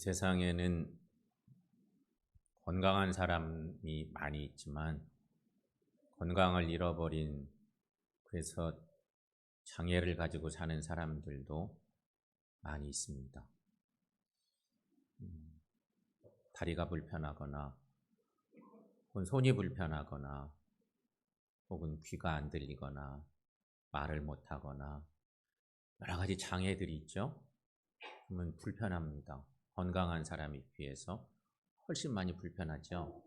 세상에는 건강한 사람이 많이 있지만 건강을 잃어버린, 그래서 장애를 가지고 사는 사람들도 많이 있습니다. 다리가 불편하거나 혹은 손이 불편하거나 혹은 귀가 안 들리거나 말을 못하거나 여러 가지 장애들이 있죠. 그러면 불편합니다. 건강한 사람에 비해서 훨씬 많이 불편하죠.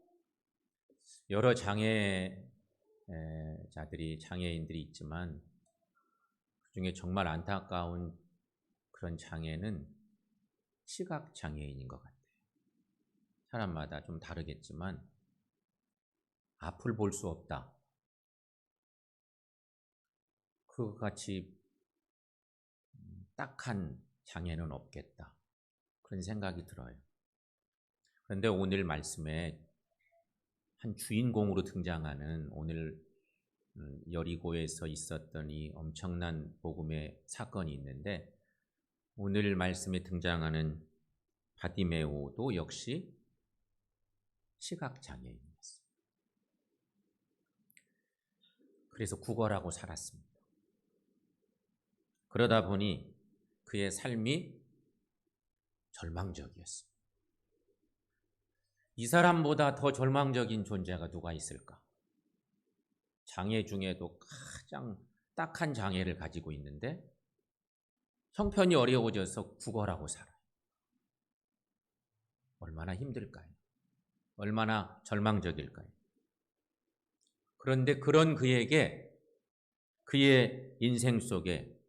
여러 장애인들이 있지만 그중에 정말 안타까운 그런 장애는 시각장애인인 것 같아요. 사람마다 좀 다르겠지만 앞을 볼 수 없다, 그같이 딱한 장애는 없겠다, 그런 생각이 들어요. 그런데 오늘 말씀에 한 주인공으로 등장하는, 오늘 여리고에서 있었던 이 엄청난 복음의 사건이 있는데, 오늘 말씀에 등장하는 바디메오도 역시 시각장애인이었어요. 그래서 구걸하고 살았습니다. 그러다 보니 그의 삶이 절망적이었습니다. 이 사람보다 더 절망적인 존재가 누가 있을까? 장애 중에도 가장 딱한 장애를 가지고 있는데 형편이 어려워져서 구걸하고 살아요. 얼마나 힘들까요? 얼마나 절망적일까요? 그런데 그런 그에게, 그의 인생 속에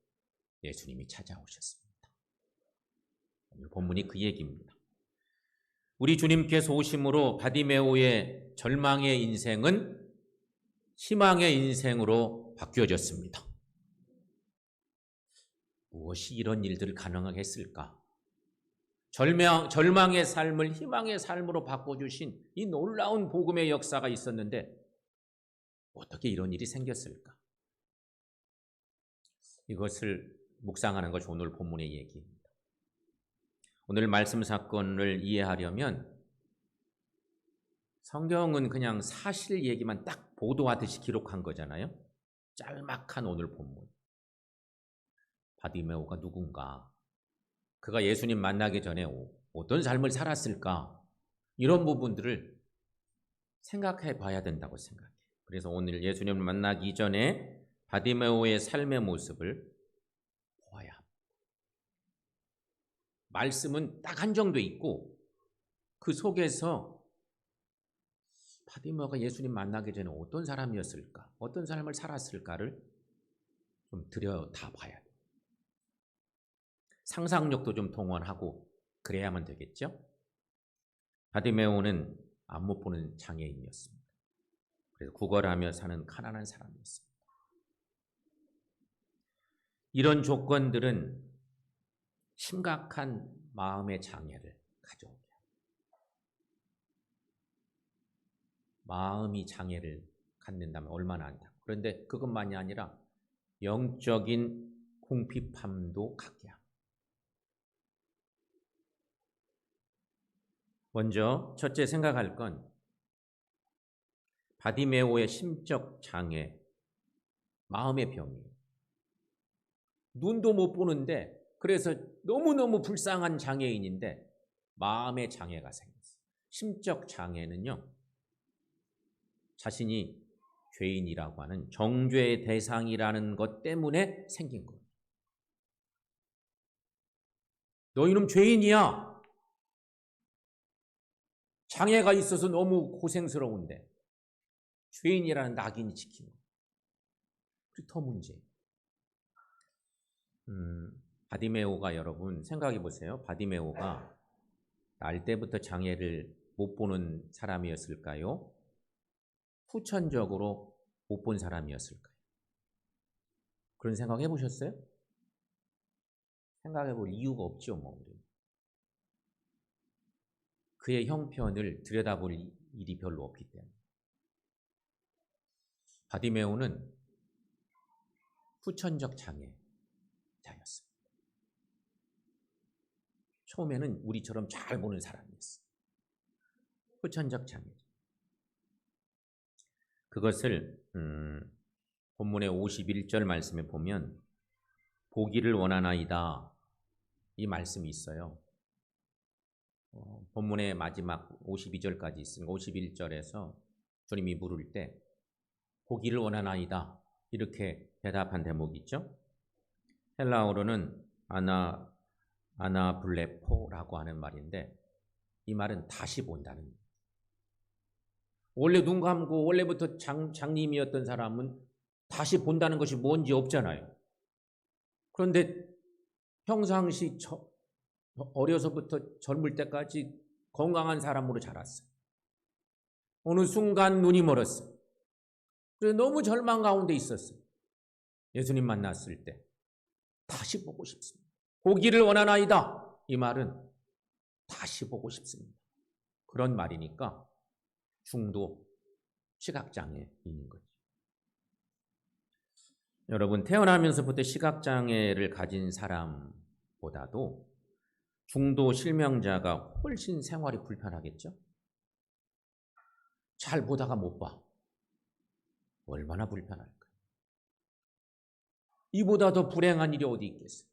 예수님이 찾아오셨습니다. 오늘 본문이 그 얘기입니다. 우리 주님께서 오심으로 바디메오의 절망의 인생은 희망의 인생으로 바뀌어졌습니다. 무엇이 이런 일들을 가능하게 했을까? 절망의 삶을 희망의 삶으로 바꿔주신 이 놀라운 복음의 역사가 있었는데 어떻게 이런 일이 생겼을까? 이것을 묵상하는 것이 오늘 본문의 얘기입니다. 오늘 말씀 사건을 이해하려면 성경은 그냥 사실 얘기만 딱 보도하듯이 기록한 거잖아요. 짤막한 오늘 본문. 바디메오가 누군가? 그가 예수님 만나기 전에 어떤 삶을 살았을까? 이런 부분들을 생각해 봐야 된다고 생각해요. 그래서 오늘 예수님을 만나기 전에 바디메오의 삶의 모습을 보아야 합니다. 말씀은 딱 한정돼 있고 그 속에서 바디메오가 예수님 만나기 전에 어떤 사람이었을까? 어떤 삶을 살았을까를 좀 들여다 봐야 돼요. 상상력도 좀 동원하고 그래야만 되겠죠? 바디메오는 안 못 보는 장애인이었습니다. 그래서 구걸하며 사는 가난한 사람이었습니다. 이런 조건들은 심각한 마음의 장애를 가져오게 합니다. 마음이 장애를 갖는다면 얼마나 안타까워. 그런데 그것만이 아니라 영적인 궁핍함도 갖게 합니다. 먼저 첫째 생각할 건 바디메오의 심적 장애, 마음의 병이에요. 눈도 못 보는데, 그래서 너무너무 불쌍한 장애인인데 마음의 장애가 생겼어요. 심적 장애는요, 자신이 죄인이라고 하는 정죄의 대상이라는 것 때문에 생긴 거예요. 너 이놈 죄인이야. 장애가 있어서 너무 고생스러운데 죄인이라는 낙인이 찍힌 거예요. 그리고 더 문제예요. 바디메오가, 여러분 생각해 보세요. 바디메오가 날 때부터 장애를 못 보는 사람이었을까요? 후천적으로 못 본 사람이었을까요? 그런 생각 해보셨어요? 생각해 볼 이유가 없죠, 뭐. 그의 형편을 들여다볼 일이 별로 없기 때문에. 바디메오는 후천적 장애자였습니다. 처음에는 우리처럼 잘 보는 사람이었어. 후천적 장애. 그것을 본문의 51절 말씀에 보면 보기를 원하나이다 이 말씀이 있어요. 본문의 마지막 52절까지 있으니까 51절에서 주님이 물을 때 보기를 원하나이다 이렇게 대답한 대목이 있죠. 헬라어로는 아나블레포라고 하는 말인데 이 말은 다시 본다는 거예요. 원래 눈 감고 원래부터 장님이었던 사람은 다시 본다는 것이 뭔지 없잖아요. 그런데 평상시 어려서부터 젊을 때까지 건강한 사람으로 자랐어요. 어느 순간 눈이 멀었어요. 그래서 너무 절망 가운데 있었어요. 예수님 만났을 때 다시 보고 싶습니다. 보기를 원하나이다. 이 말은 다시 보고 싶습니다. 그런 말이니까 중도 시각장애인인 거죠. 여러분, 태어나면서부터 시각장애를 가진 사람보다도 중도 실명자가 훨씬 생활이 불편하겠죠? 잘 보다가 못 봐. 얼마나 불편할까요? 이보다 더 불행한 일이 어디 있겠어요?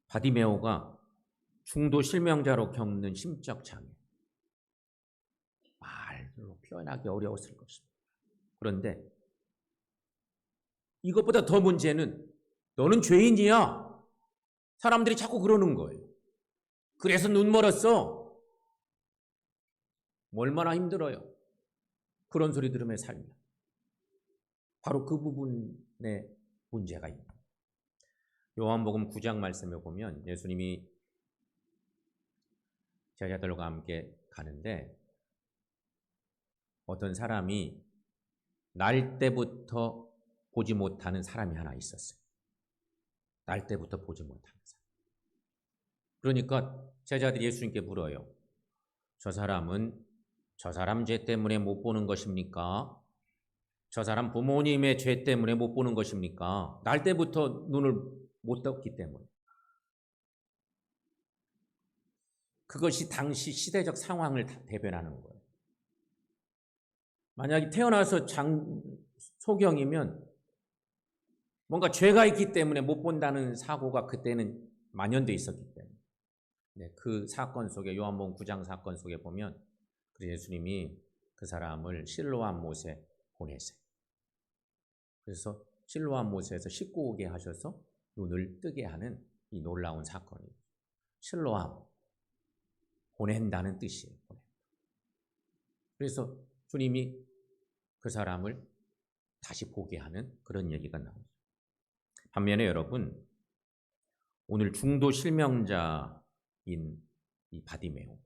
바디메오가 중도 실명자로 겪는 심적 장애. 말로 표현하기 어려웠을 것입니다. 그런데 이것보다 더 문제는 너는 죄인이야. 사람들이 자꾸 그러는 거예요. 그래서 눈 멀었어. 얼마나 힘들어요. 그런 소리 들으며 살면. 바로 그 부분에 문제가 있다. 요한복음 9장 말씀에 보면 예수님이 제자들과 함께 가는데 어떤 사람이 날 때부터 보지 못하는 사람이 하나 있었어요. 날 때부터 보지 못하는 사람. 그러니까 제자들이 예수님께 물어요. 저 사람은 저 사람 죄 때문에 못 보는 것입니까? 저 사람 부모님의 죄 때문에 못 보는 것입니까? 날 때부터 눈을 못 떴기 때문에. 그것이 당시 시대적 상황을 대변하는 거예요. 만약에 태어나서 소경이면 뭔가 죄가 있기 때문에 못 본다는 사고가 그때는 만연돼 있었기 때문에. 네, 그 사건 속에 요한복음 9장 사건 속에 보면 예수님이 그 사람을 실로암 못에 보내세요. 그래서 실로암 못에서 씻고 오게 하셔서 눈을 뜨게 하는 이 놀라운 사건이에요. 실로암, 보낸다는 뜻이에요. 그래서 주님이 그 사람을 다시 보게 하는 그런 얘기가 나오죠. 반면에 여러분, 오늘 중도 실명자인 이 바디메오.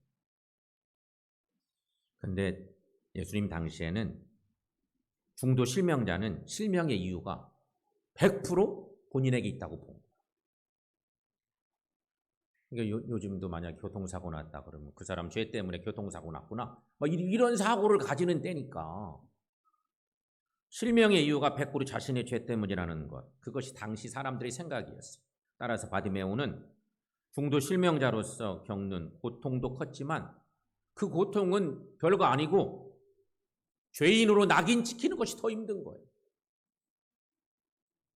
근데 예수님 당시에는 중도 실명자는 실명의 이유가 100% 본인에게 있다고 본 거예요. 그러니까 요즘도 만약 교통사고 났다 그러면 그 사람 죄 때문에 교통사고 났구나. 이런 사고를 가지는 때니까. 실명의 이유가 100% 자신의 죄 때문이라는 것. 그것이 당시 사람들의 생각이었어요. 따라서 바디메오는 중도 실명자로서 겪는 고통도 컸지만 그 고통은 별거 아니고 죄인으로 낙인 찍히는 것이 더 힘든 거예요.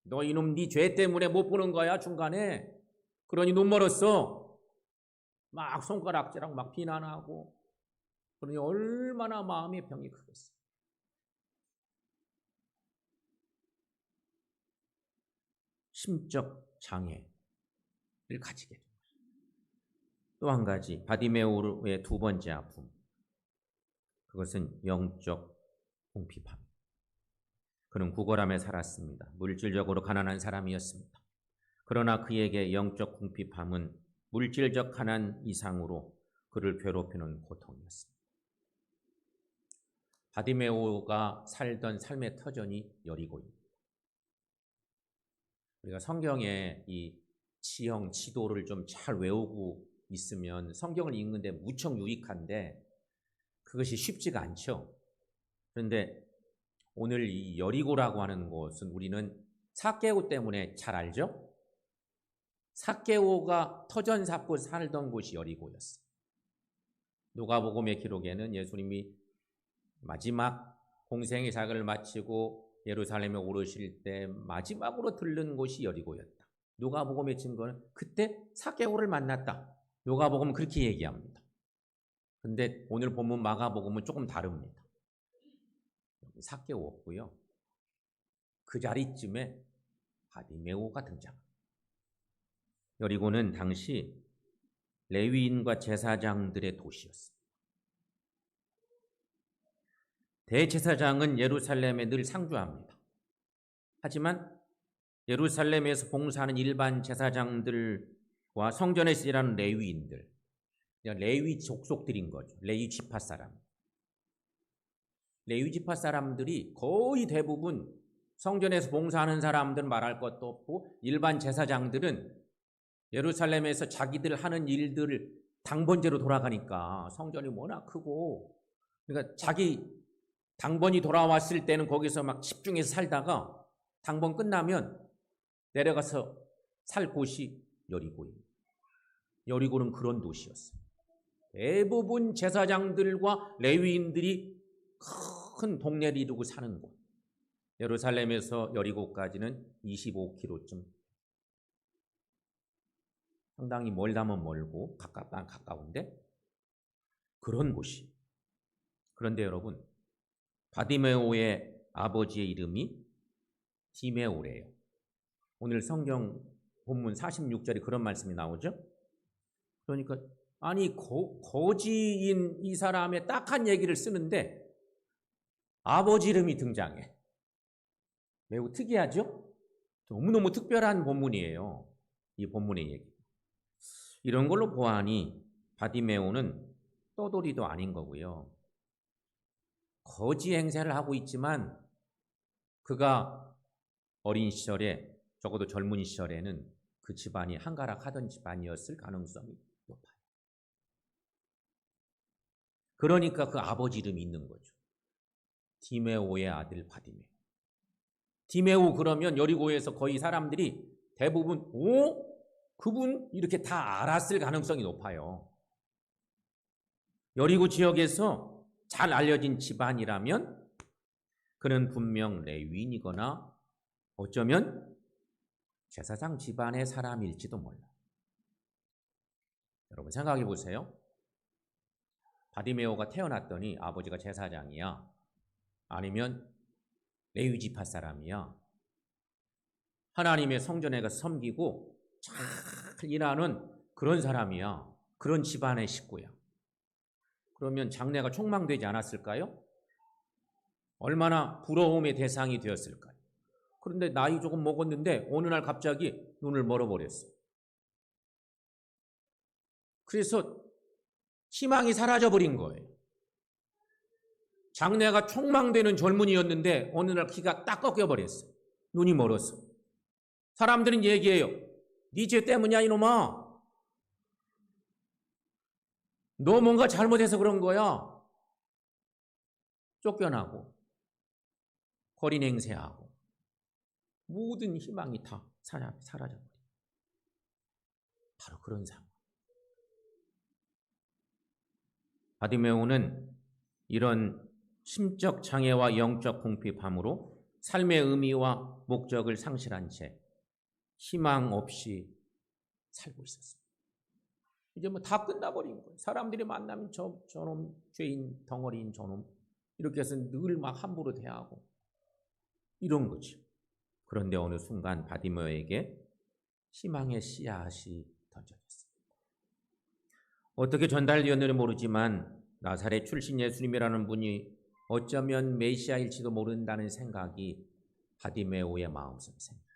너 이놈 네 죄 때문에 못 보는 거야 중간에. 그러니 눈 멀었어. 막 손가락질하고 막 비난하고. 그러니 얼마나 마음의 병이 크겠어요. 심적 장애를 가지게 됩니다. 또 한 가지 바디메오의 두 번째 아픔. 그것은 영적 궁핍함. 그는 구걸함에 살았습니다. 물질적으로 가난한 사람이었습니다. 그러나 그에게 영적 궁핍함은 물질적 가난 이상으로 그를 괴롭히는 고통이었습니다. 바디메오가 살던 삶의 터전이 여리고입니다. 우리가 성경의 이 지형, 지도를 좀 잘 외우고 있으면 성경을 읽는데 무척 유익한데 그것이 쉽지가 않죠. 그런데 오늘 이 여리고라고 하는 곳은 우리는 삭개오 때문에 잘 알죠? 삭개오가 터전 잡고 살던 곳이 여리고였어요. 누가복음의 기록에는 예수님이 마지막 공생의 사역을 마치고 예루살렘에 오르실 때 마지막으로 들른 곳이 여리고였다. 누가복음의 증거는 그때 삭개오를 만났다. 누가복음은 그렇게 얘기합니다. 근데 오늘 본문 마가복음은 조금 다릅니다. 삭개오 없고요. 그 자리쯤에 바디메오가 등장합니다. 여리고는 당시 레위인과 제사장들의 도시였습니다. 대제사장은 예루살렘에 늘 상주합니다. 하지만 예루살렘에서 봉사하는 일반 제사장들과 성전에서 일하는 레위인들, 레위 족속들인 거죠. 레위 지파 사람. 레위 지파 사람들이 거의 대부분 성전에서 봉사하는 사람들은 말할 것도 없고 일반 제사장들은 예루살렘에서 자기들 하는 일들을 당번제로 돌아가니까 성전이 워낙 크고 그러니까 자기 당번이 돌아왔을 때는 거기서 막 집중해서 살다가 당번 끝나면 내려가서 살 곳이 여리고입니다. 여리고는 그런 도시였어요. 대부분 제사장들과 레위인들이 큰 동네를 이루고 사는 곳. 예루살렘에서 여리고까지는 25km쯤. 상당히 멀다면 멀고 가깝다면 가까운데 그런 곳이. 그런데 여러분, 바디메오의 아버지의 이름이 디메오래요. 오늘 성경 본문 46절에 그런 말씀이 나오죠. 그러니까 아니 거지인 이 사람의 딱한 얘기를 쓰는데 아버지 이름이 등장해. 매우 특이하죠? 너무너무 특별한 본문이에요. 이 본문의 얘기. 이런 걸로 보아하니 바디메오는 떠돌이도 아닌 거고요. 거지 행세를 하고 있지만 그가 어린 시절에 적어도 젊은 시절에는 그 집안이 한가락하던 집안이었을 가능성이 높아요. 그러니까 그 아버지 이름이 있는 거죠. 디메오의 아들 바디메오. 디메오 그러면 여리고에서 거의 사람들이 대부분 그분 이렇게 다 알았을 가능성이 높아요. 여리고 지역에서 잘 알려진 집안이라면 그는 분명 레위인이거나 어쩌면 제사장 집안의 사람일지도 몰라요. 여러분 생각해 보세요. 바디메오가 태어났더니 아버지가 제사장이야? 아니면 레위 지파 사람이야? 하나님의 성전에 가서 섬기고 잘 일하는 그런 사람이야? 그런 집안의 식구야? 그러면 장래가 촉망되지 않았을까요? 얼마나 부러움의 대상이 되었을까요? 그런데 나이 조금 먹었는데 어느 날 갑자기 눈을 멀어버렸어. 그래서 희망이 사라져버린 거예요. 장래가 촉망되는 젊은이였는데 어느 날 키가 딱 꺾여버렸어. 눈이 멀었어. 사람들은 얘기해요. 네 죄 때문이야 이놈아. 너 뭔가 잘못해서 그런 거야. 쫓겨나고 거리 행세하고 모든 희망이 다 사라져버려. 바로 그런 상황. 바디메오는 이런 심적 장애와 영적 궁핍함으로 삶의 의미와 목적을 상실한 채 희망 없이 살고 있었습니다. 이제 뭐 다 끝나버린 거예요. 사람들이 만나면 저놈 죄인 덩어리인 저놈 이렇게 해서 늘 막 함부로 대하고 이런 거죠. 그런데 어느 순간 바디메오에게 희망의 씨앗이 던져졌습니다. 어떻게 전달되었는지 모르지만 나사렛 출신 예수님이라는 분이 어쩌면 메시아일지도 모른다는 생각이 바디메오의 마음속에 생깁니다.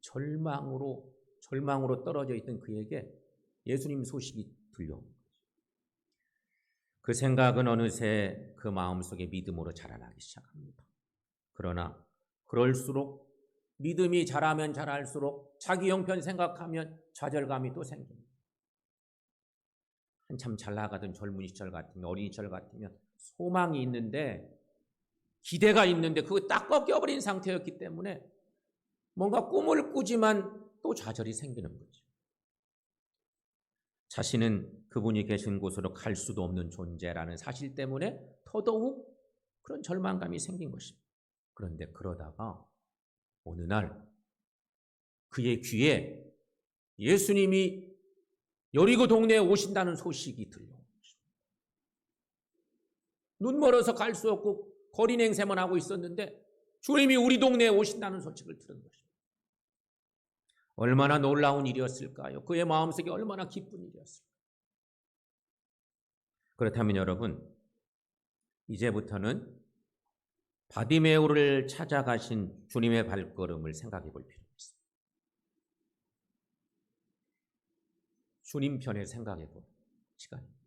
절망으로 떨어져 있던 그에게 예수님 소식이 들려온 거죠. 그 생각은 어느새 그 마음속에 믿음으로 자라나기 시작합니다. 그러나 그럴수록 믿음이 자라면 자랄수록 자기 형편 생각하면 좌절감이 또 생깁니다. 한참 잘 나가던 젊은 시절 같으면 어린 시절 같으면 소망이 있는데 기대가 있는데 그거 딱 꺾여버린 상태였기 때문에 뭔가 꿈을 꾸지만 또 좌절이 생기는 거죠. 자신은 그분이 계신 곳으로 갈 수도 없는 존재라는 사실 때문에 더더욱 그런 절망감이 생긴 것입니다. 그런데 그러다가 어느 날 그의 귀에 예수님이 여리고 동네에 오신다는 소식이 들려온 것입니다. 눈 멀어서 갈 수 없고 거리 냉세만 하고 있었는데 주님이 우리 동네에 오신다는 소식을 들은 것입니다. 얼마나 놀라운 일이었을까요? 그의 마음속에 얼마나 기쁜 일이었을까요? 그렇다면 여러분, 이제부터는 바디메오를 찾아가신 주님의 발걸음을 생각해 볼 필요가 있습니다. 주님 편에 생각해 볼 시간입니다.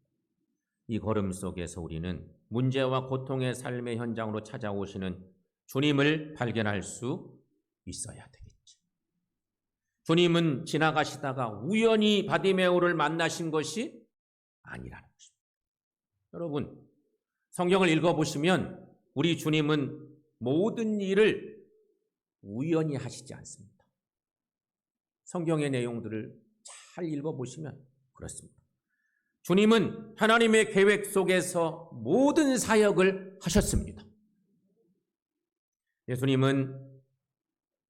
이 걸음 속에서 우리는 문제와 고통의 삶의 현장으로 찾아오시는 주님을 발견할 수 있어야 되겠죠. 주님은 지나가시다가 우연히 바디메오를 만나신 것이 아니라는 것입니다. 여러분, 성경을 읽어보시면 우리 주님은 모든 일을 우연히 하시지 않습니다. 성경의 내용들을 잘 읽어보시면 그렇습니다. 주님은 하나님의 계획 속에서 모든 사역을 하셨습니다. 예수님은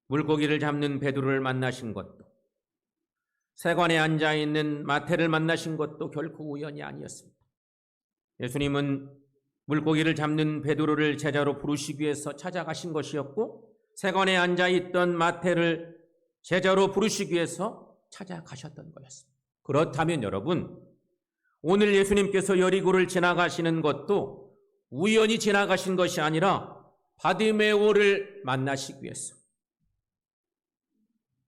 물고기를 잡는 베드로를 만나신 것도, 세관에 앉아있는 마태를 만나신 것도 결코 우연이 아니었습니다. 예수님은 물고기를 잡는 베드로를 제자로 부르시기 위해서 찾아가신 것이었고, 세관에 앉아있던 마태를 제자로 부르시기 위해서 찾아가셨던 거였습니다. 그렇다면 여러분, 오늘 예수님께서 여리고를 지나가시는 것도 우연히 지나가신 것이 아니라 바디메오를 만나시기 위해서,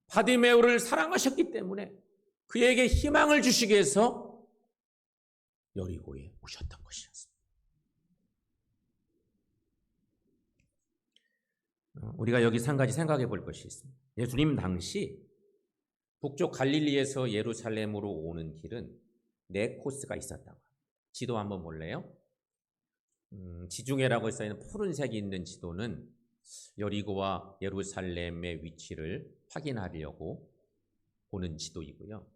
바디메오를 사랑하셨기 때문에 그에게 희망을 주시기 위해서 여리고에 오셨던 것이었습니다. 우리가 여기서 한 가지 생각해 볼 것이 있습니다. 예수님 당시 북쪽 갈릴리에서 예루살렘으로 오는 길은 4코스가 있었다고. 지도 한번 볼래요? 지중해라고 써있는 푸른색이 있는 지도는 여리고와 예루살렘의 위치를 확인하려고 보는 지도이고요.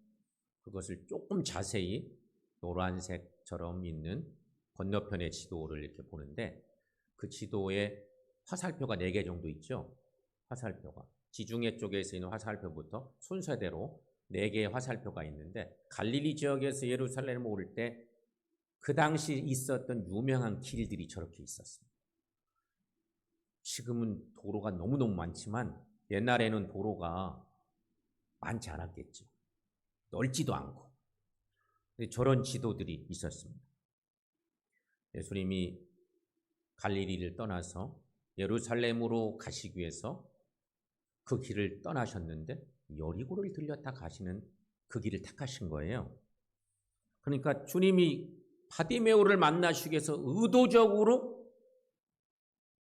그것을 조금 자세히 노란색처럼 있는 건너편의 지도를 이렇게 보는데, 그 지도에 화살표가 4개 정도 있죠. 화살표가 지중해 쪽에서 있는 화살표부터 순서대로 4개의 화살표가 있는데, 갈릴리 지역에서 예루살렘 올 때 그 당시 있었던 유명한 길들이 저렇게 있었습니다. 지금은 도로가 너무너무 많지만 옛날에는 도로가 많지 않았겠죠. 넓지도 않고. 저런 지도들이 있었습니다. 예수님이 갈릴리를 떠나서 예루살렘으로 가시기 위해서 그 길을 떠나셨는데 여리고를 들렸다 가시는 그 길을 택하신 거예요. 그러니까 주님이 바디메오를 만나시기 위해서 의도적으로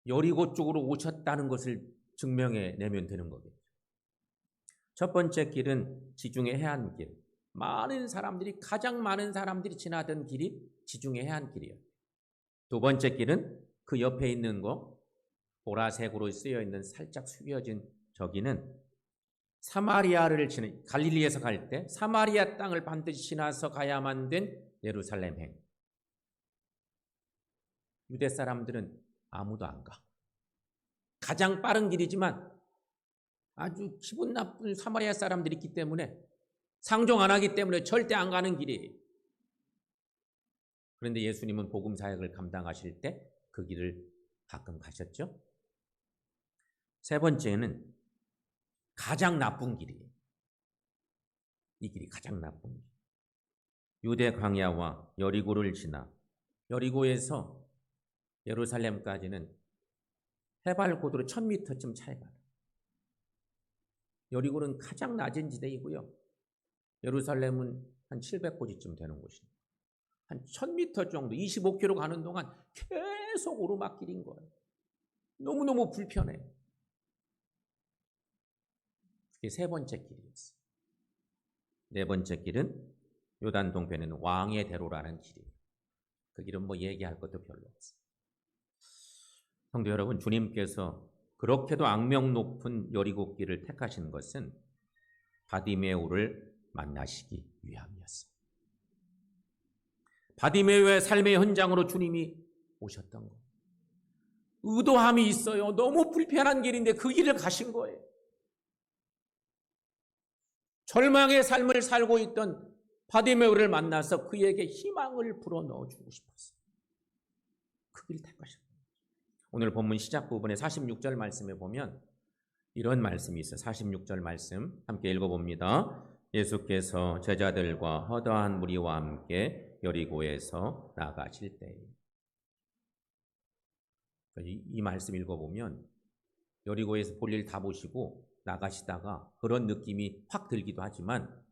여리고 쪽으로 오셨다는 것을 증명해 내면 되는 거겠죠. 첫 번째 길은 지중해 해안길. 가장 많은 사람들이 지나던 길이 지중해 해안길이에요. 두 번째 길은 그 옆에 있는 거, 보라색으로 쓰여 있는 살짝 숙여진 저기는 사마리아를 갈릴리에서 갈 때 사마리아 땅을 반드시 지나서 가야만 된 예루살렘 행. 유대 사람들은 아무도 안 가. 가장 빠른 길이지만 아주 기분 나쁜 사마리아 사람들이 있기 때문에, 상종 안 하기 때문에 절대 안 가는 길이에요. 그런데 예수님은 복음 사역을 감당하실 때 그 길을 가끔 가셨죠. 세 번째는 가장 나쁜 길이에요. 이 길이 가장 나쁜 길. 유대 광야와 여리고를 지나 여리고에서 예루살렘까지는 해발 고도로 1000m쯤 차이가 나요. 여리고는 가장 낮은 지대이고요. 예루살렘은 한 700고지쯤 되는 곳입니다. 한 1000m 정도, 25km 가는 동안 계속 오르막길인 거예요. 너무너무 불편해요. 그게 세 번째 길이었어요. 네 번째 길은 요단 동편에는 왕의 대로라는 길이에요. 그 길은 뭐 얘기할 것도 별로 없어요. 성도 여러분, 주님께서 그렇게도 악명 높은 여리고길을 택하신 것은 바디메오를 만나시기 위함이었어요. 바디메오의 삶의 현장으로 주님이 오셨던 거예요. 의도함이 있어요. 너무 불편한 길인데 그 길을 가신 거예요. 절망의 삶을 살고 있던 바디메오를 만나서 그에게 희망을 불어넣어 주고 싶었어요. 그 길을 택하셨어요. 오늘 본문 시작 부분에 46절 말씀에 보면 이런 말씀이 있어요. 46절 말씀 함께 읽어봅니다. 예수께서 제자들과 허다한 무리와 함께 여리고에서 나가실 때에. 이 말씀 읽어보면 여리고에서 볼일 다 보시고 나가시다가 그런 느낌이 확 들기도 하지만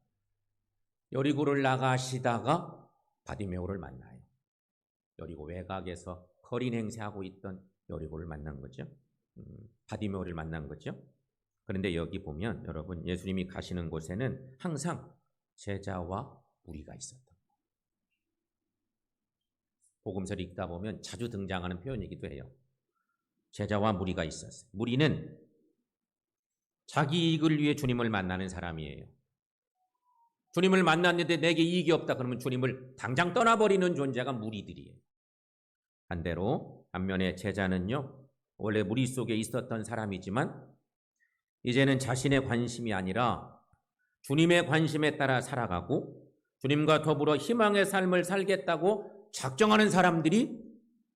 여리고를 나가시다가 바디메오를 만나요. 여리고 외곽에서 거린 행세하고 있던 여리고를 만난 거죠. 바디메오를 만난 거죠. 그런데 여기 보면 여러분 예수님이 가시는 곳에는 항상 제자와 무리가 있었던 거예요. 복음서를 읽다 보면 자주 등장하는 표현이기도 해요. 제자와 무리가 있었어요. 무리는 자기 이익을 위해 주님을 만나는 사람이에요. 주님을 만났는데 내게 이익이 없다 그러면 주님을 당장 떠나버리는 존재가 무리들이에요. 반면에 제자는요, 원래 무리 속에 있었던 사람이지만 이제는 자신의 관심이 아니라 주님의 관심에 따라 살아가고 주님과 더불어 희망의 삶을 살겠다고 작정하는 사람들이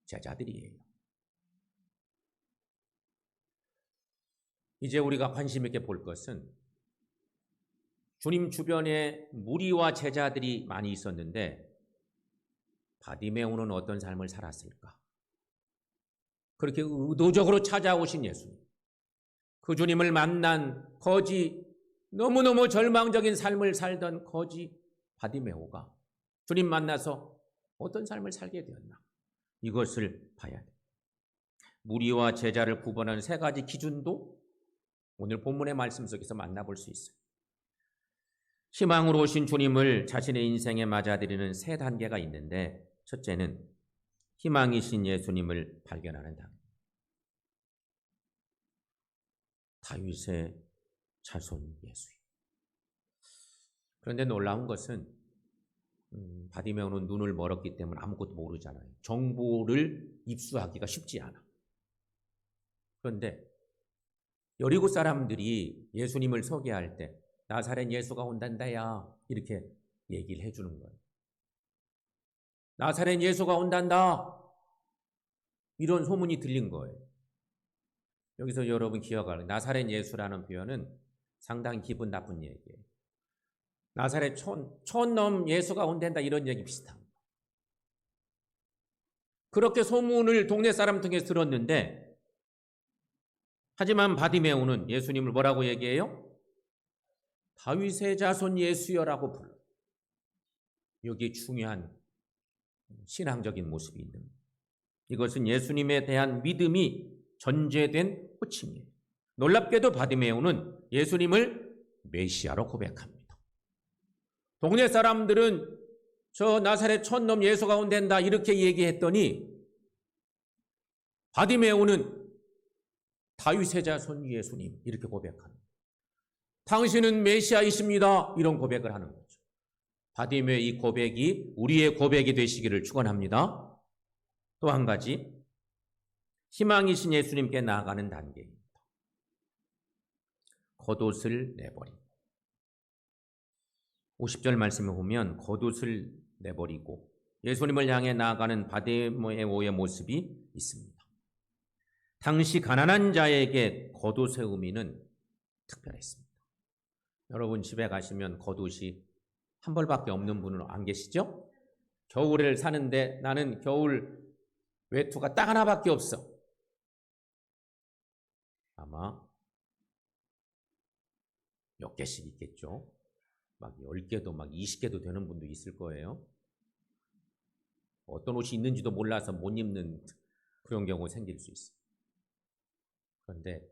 제자들이에요. 이제 우리가 관심 있게 볼 것은 주님 주변에 무리와 제자들이 많이 있었는데 바디메오는 어떤 삶을 살았을까? 그렇게 의도적으로 찾아오신 예수님, 그 주님을 만난 거지 너무너무 절망적인 삶을 살던 거지 바디메오가 주님 만나서 어떤 삶을 살게 되었나? 이것을 봐야 돼. 무리와 제자를 구분하는 세 가지 기준도 오늘 본문의 말씀 속에서 만나볼 수 있어요. 희망으로 오신 주님을 자신의 인생에 맞아들이는 세 단계가 있는데 첫째는 희망이신 예수님을 발견하는 단계. 다윗의 자손 예수. 그런데 놀라운 것은 바디메오는 눈을 멀었기 때문에 아무것도 모르잖아요. 정보를 입수하기가 쉽지 않아. 그런데 여리고 사람들이 예수님을 소개할 때 나사렛 예수가 온단다야 이렇게 얘기를 해주는 거예요. 나사렛 예수가 온단다 이런 소문이 들린 거예요. 여기서 여러분 기억할 나사렛 예수라는 표현은 상당히 기분 나쁜 얘기예요. 나사렛 촌놈 예수가 온단다 이런 얘기 비슷합니다. 그렇게 소문을 동네 사람 통해서 들었는데 하지만 바디메오는 예수님을 뭐라고 얘기해요? 다윗의 자손 예수여라고 불러요. 여기에 중요한 신앙적인 모습이 있는 거예요. 이것은 예수님에 대한 믿음이 전제된 호칭이에요. 놀랍게도 바디메오는 예수님을 메시아로 고백합니다. 동네 사람들은 저 나사렛 촌놈 예수가 온단다 이렇게 얘기했더니 바디메오는 다윗의 자손 예수님 이렇게 고백합니다. 당신은 메시아이십니다. 이런 고백을 하는 거죠. 바디메오의 이 고백이 우리의 고백이 되시기를 축원합니다. 또 한 가지 희망이신 예수님께 나아가는 단계입니다. 겉옷을 내버리고 50절 말씀에 보면 겉옷을 내버리고 예수님을 향해 나아가는 바디메오의 모습이 있습니다. 당시 가난한 자에게 겉옷의 의미는 특별했습니다. 여러분 집에 가시면 겉옷이 한 벌밖에 없는 분은 안 계시죠? 겨울을 사는데 나는 겨울 외투가 딱 하나밖에 없어. 아마 몇 개씩 있겠죠. 막 10개도 막 20개도 되는 분도 있을 거예요. 어떤 옷이 있는지도 몰라서 못 입는 그런 경우가 생길 수 있어요. 그런데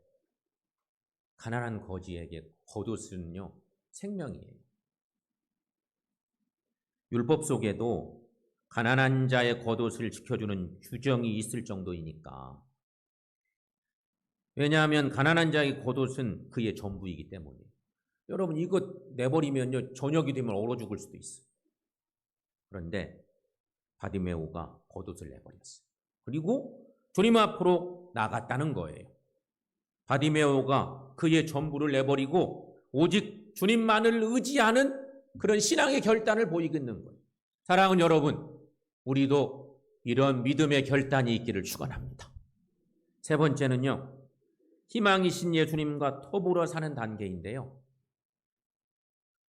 가난한 거지에게 겉옷은요 생명이에요. 율법 속에도 가난한 자의 겉옷을 지켜주는 규정이 있을 정도이니까 왜냐하면 가난한 자의 겉옷은 그의 전부이기 때문에. 여러분 이거 내버리면요 저녁이 되면 얼어 죽을 수도 있어요. 그런데 바디메오가 겉옷을 내버렸어요. 그리고 주님 앞으로 나갔다는 거예요. 바디메오가 그의 전부를 내버리고 오직 주님만을 의지하는 그런 신앙의 결단을 보이겠는 거예요. 사랑하는 여러분, 우리도 이런 믿음의 결단이 있기를 축원합니다. 세 번째는요, 희망이신 예수님과 더불어 사는 단계인데요.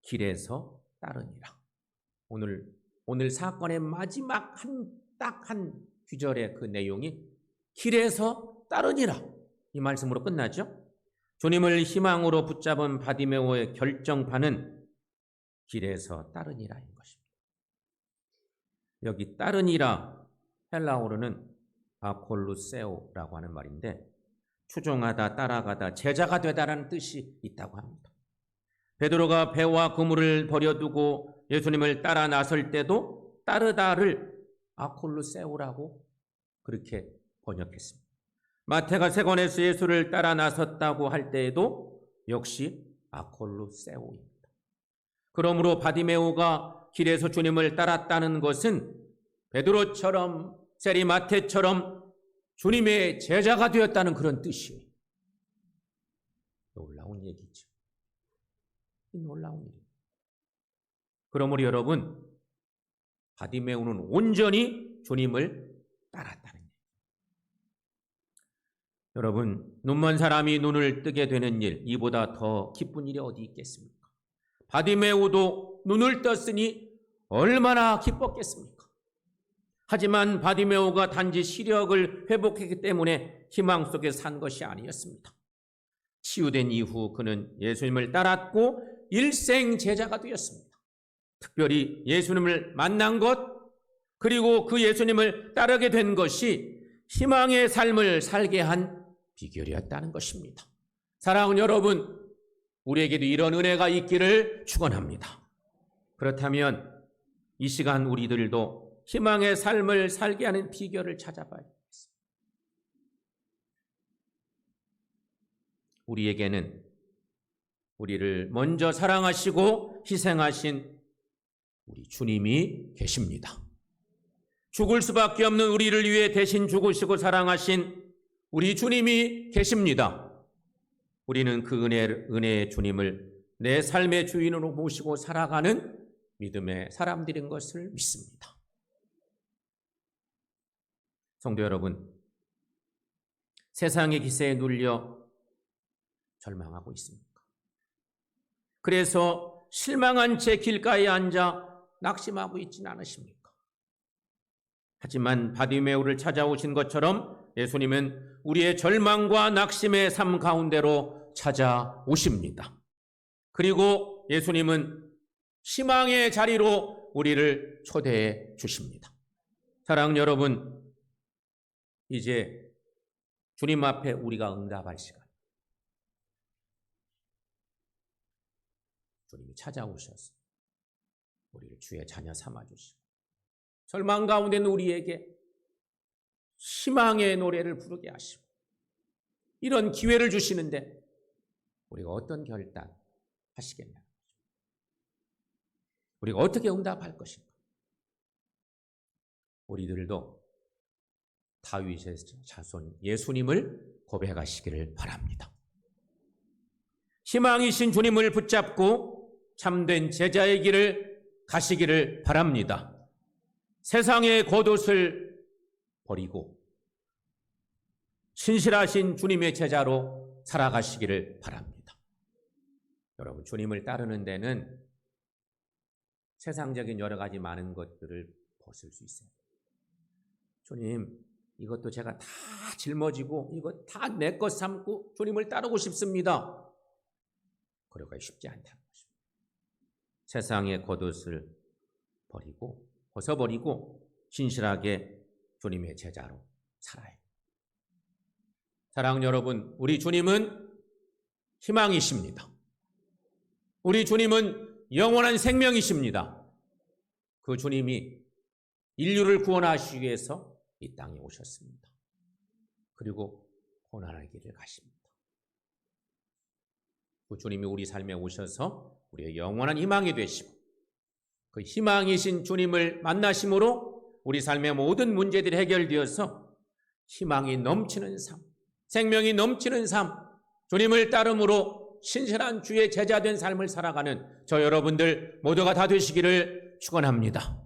길에서 따르니라. 오늘 사건의 마지막 딱 한 구절의 그 내용이 길에서 따르니라. 이 말씀으로 끝나죠. 주님을 희망으로 붙잡은 바디메오의 결정판은 길에서 따르니라인 것입니다. 여기 따르니라 헬라어로는 아콜루세오라고 하는 말인데 추종하다, 따라가다, 제자가 되다라는 뜻이 있다고 합니다. 베드로가 배와 그물을 버려두고 예수님을 따라 나설 때도 따르다를 아콜루세오라고 그렇게 번역했습니다. 마태가 세관에서 예수를 따라 나섰다고 할 때에도 역시 아콜루세오입니다. 그러므로 바디메오가 길에서 주님을 따랐다는 것은 베드로처럼 세리마태처럼 주님의 제자가 되었다는 그런 뜻이에요. 놀라운 얘기죠. 놀라운 일이에요. 그러므로 여러분, 바디메오는 온전히 주님을 따랐다는 얘기예요. 여러분, 눈먼 사람이 눈을 뜨게 되는 일, 이보다 더 기쁜 일이 어디 있겠습니까? 바디메오도 눈을 떴으니 얼마나 기뻤겠습니까? 하지만 바디메오가 단지 시력을 회복했기 때문에 희망 속에 산 것이 아니었습니다. 치유된 이후 그는 예수님을 따랐고 일생 제자가 되었습니다. 특별히 예수님을 만난 것, 그리고 그 예수님을 따르게 된 것이 희망의 삶을 살게 한 비결이었다는 것입니다. 사랑하는 여러분, 우리에게도 이런 은혜가 있기를 축원합니다. 그렇다면 이 시간 우리들도 희망의 삶을 살게 하는 비결을 찾아봐야겠습니다. 우리에게는 우리를 먼저 사랑하시고 희생하신 우리 주님이 계십니다. 죽을 수밖에 없는 우리를 위해 대신 죽으시고 사랑하신 우리 주님이 계십니다. 우리는 그 은혜의 주님을 내 삶의 주인으로 모시고 살아가는 믿음의 사람들인 것을 믿습니다. 성도 여러분, 세상의 기세에 눌려 절망하고 있습니까? 그래서 실망한 채 길가에 앉아 낙심하고 있지는 않으십니까? 하지만 바디메오를 찾아오신 것처럼 예수님은 우리의 절망과 낙심의 삶 가운데로 찾아오십니다. 그리고 예수님은 희망의 자리로 우리를 초대해 주십니다. 사랑하는 여러분, 이제 주님 앞에 우리가 응답할 시간. 주님이 찾아오셔서 우리를 주의 자녀 삼아주시고 절망 가운데 있는 우리에게 희망의 노래를 부르게 하시고 이런 기회를 주시는데 우리가 어떤 결단 하시겠냐? 우리가 어떻게 응답할 것인가? 우리들도 다윗의 자손 예수님을 고백하시기를 바랍니다. 희망이신 주님을 붙잡고 참된 제자의 길을 가시기를 바랍니다. 세상의 겉옷을 버리고 신실하신 주님의 제자로 살아가시기를 바랍니다. 여러분, 주님을 따르는 데는 세상적인 여러 가지 많은 것들을 벗을 수 있어요. 주님, 이것도 제가 다 짊어지고 이거 다 내 것 삼고 주님을 따르고 싶습니다. 그러기가 쉽지 않다는 것입니다. 세상의 겉옷을 버리고 벗어버리고 신실하게 주님의 제자로 살아야 합니다. 사랑하는 여러분, 우리 주님은 희망이십니다. 우리 주님은 영원한 생명이십니다. 그 주님이 인류를 구원하시기 위해서 이 땅에 오셨습니다. 그리고 고난의 길을 가십니다. 그 주님이 우리 삶에 오셔서 우리의 영원한 희망이 되시고 그 희망이신 주님을 만나심으로 우리 삶의 모든 문제들이 해결되어서 희망이 넘치는 삶, 생명이 넘치는 삶, 주님을 따름으로 신실한 주의 제자된 삶을 살아가는 저 여러분들 모두가 다 되시기를 축원합니다.